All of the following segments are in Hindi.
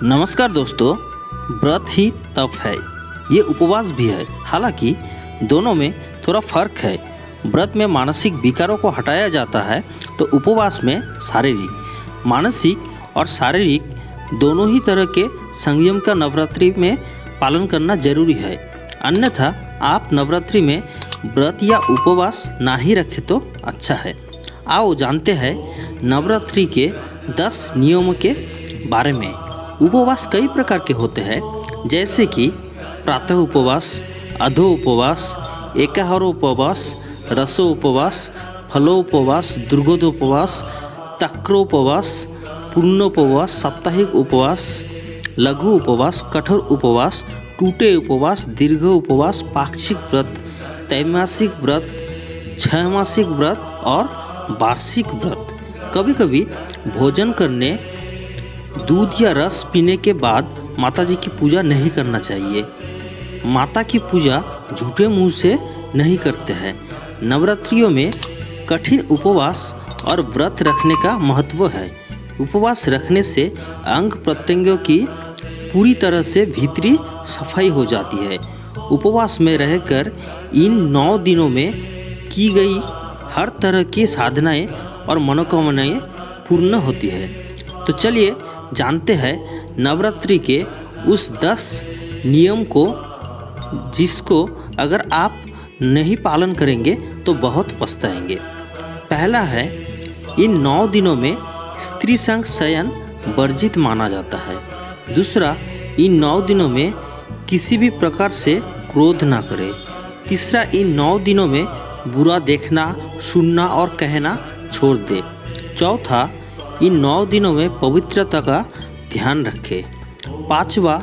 नमस्कार दोस्तों, व्रत ही तप है, ये उपवास भी है। हालांकि दोनों में थोड़ा फर्क है। व्रत में मानसिक विकारों को हटाया जाता है तो उपवास में शारीरिक, मानसिक और शारीरिक दोनों ही तरह के संयम का नवरात्रि में पालन करना जरूरी है। अन्यथा आप नवरात्रि में व्रत या उपवास ना ही रखें तो अच्छा है। आओ जानते हैं नवरात्रि के 10 नियमों के बारे में। उपवास कई प्रकार के होते हैं, जैसे कि प्रातः उपवास, अधो उपवास, एकाहार उपवास, रसो उपवास, फलो उपवास, दुर्गोपवास, तक्रोपवास, पूर्णोपवास, साप्ताहिक उपवास, लघु उपवास, कठोर उपवास, टूटे उपवास, दीर्घ उपवास, पाक्षिक व्रत, त्रैमासिक व्रत, 6 मासिक व्रत और वार्षिक व्रत। कभी कभी भोजन करने, दूध या रस पीने के बाद माता जी की पूजा नहीं करना चाहिए। माता की पूजा झूठे मुंह से नहीं करते हैं। नवरात्रियों में कठिन उपवास और व्रत रखने का महत्व है। उपवास रखने से अंग प्रत्यंगों की पूरी तरह से भीतरी सफाई हो जाती है। उपवास में रहकर इन 9 दिनों में की गई हर तरह की साधनाएं और मनोकामनाएं पूर्ण होती है। तो चलिए जानते हैं नवरात्रि के उस 10 नियम को, जिसको अगर आप नहीं पालन करेंगे तो बहुत पछताएंगे। पहला है, इन 9 दिनों में स्त्री संग शयन वर्जित माना जाता है। दूसरा, इन 9 दिनों में किसी भी प्रकार से क्रोध ना करें। तीसरा, इन 9 दिनों में बुरा देखना, सुनना और कहना छोड़ दे। चौथा, इन 9 दिनों में पवित्रता का ध्यान रखें। पांचवा,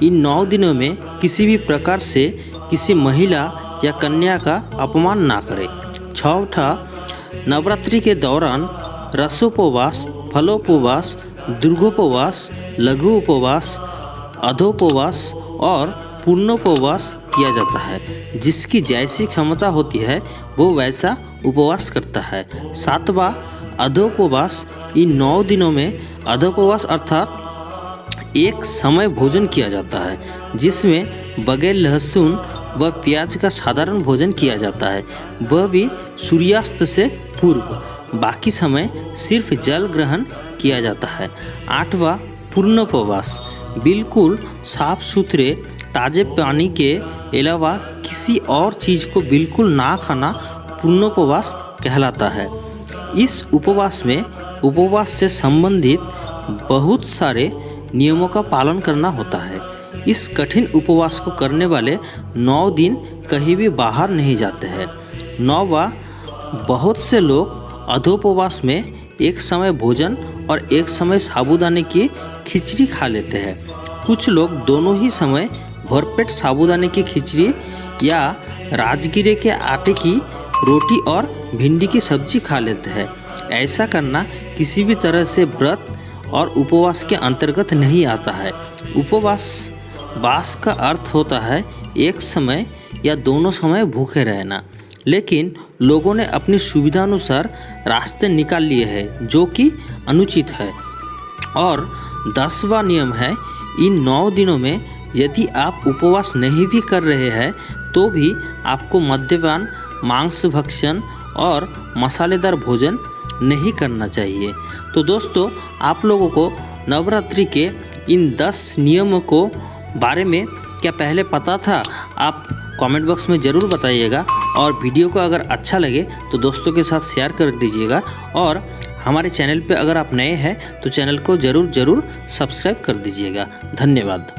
इन 9 दिनों में किसी भी प्रकार से किसी महिला या कन्या का अपमान ना करें। छठा, नवरात्रि के दौरान रसोपवास, फलोपवास, दुर्गोपवास, लघु उपवास, अधोपवास और पूर्णोपवास किया जाता है। जिसकी जैसी क्षमता होती है वो वैसा उपवास करता है। सातवां, अधोपवास। इन 9 दिनों में अधोपवास अर्थात एक समय भोजन किया जाता है, जिसमें बगैर लहसुन व प्याज का साधारण भोजन किया जाता है, वह भी सूर्यास्त से पूर्व। बाकी समय सिर्फ जल ग्रहण किया जाता है। 8वां, पूर्णोपवास। बिल्कुल साफ सुथरे ताजे पानी के अलावा किसी और चीज़ को बिल्कुल ना खाना पूर्णोपवास कहलाता है। इस उपवास में उपवास से संबंधित बहुत सारे नियमों का पालन करना होता है। इस कठिन उपवास को करने वाले 9 दिन कहीं भी बाहर नहीं जाते हैं। 9वां, बहुत से लोग अधोपवास में एक समय भोजन और एक समय साबूदाने की खिचड़ी खा लेते हैं। कुछ लोग दोनों ही समय भरपेट साबूदाने की खिचड़ी या राजगिरे के आटे की रोटी और भिंडी की सब्जी खा लेते हैं। ऐसा करना किसी भी तरह से व्रत और उपवास के अंतर्गत नहीं आता है। उपवास का अर्थ होता है एक समय या दोनों समय भूखे रहना, लेकिन लोगों ने अपनी सुविधानुसार रास्ते निकाल लिए हैं, जो कि अनुचित है। और 10वां नियम है, इन 9 दिनों में यदि आप उपवास नहीं भी कर रहे हैं तो भी आपको मद्यपान, मांस भक्षण और मसालेदार भोजन नहीं करना चाहिए। तो दोस्तों, आप लोगों को नवरात्रि के इन 10 नियमों को बारे में क्या पहले पता था? आप कमेंट बॉक्स में ज़रूर बताइएगा। और वीडियो को अगर अच्छा लगे तो दोस्तों के साथ शेयर कर दीजिएगा। और हमारे चैनल पे अगर आप नए हैं तो चैनल को ज़रूर सब्सक्राइब कर दीजिएगा। धन्यवाद।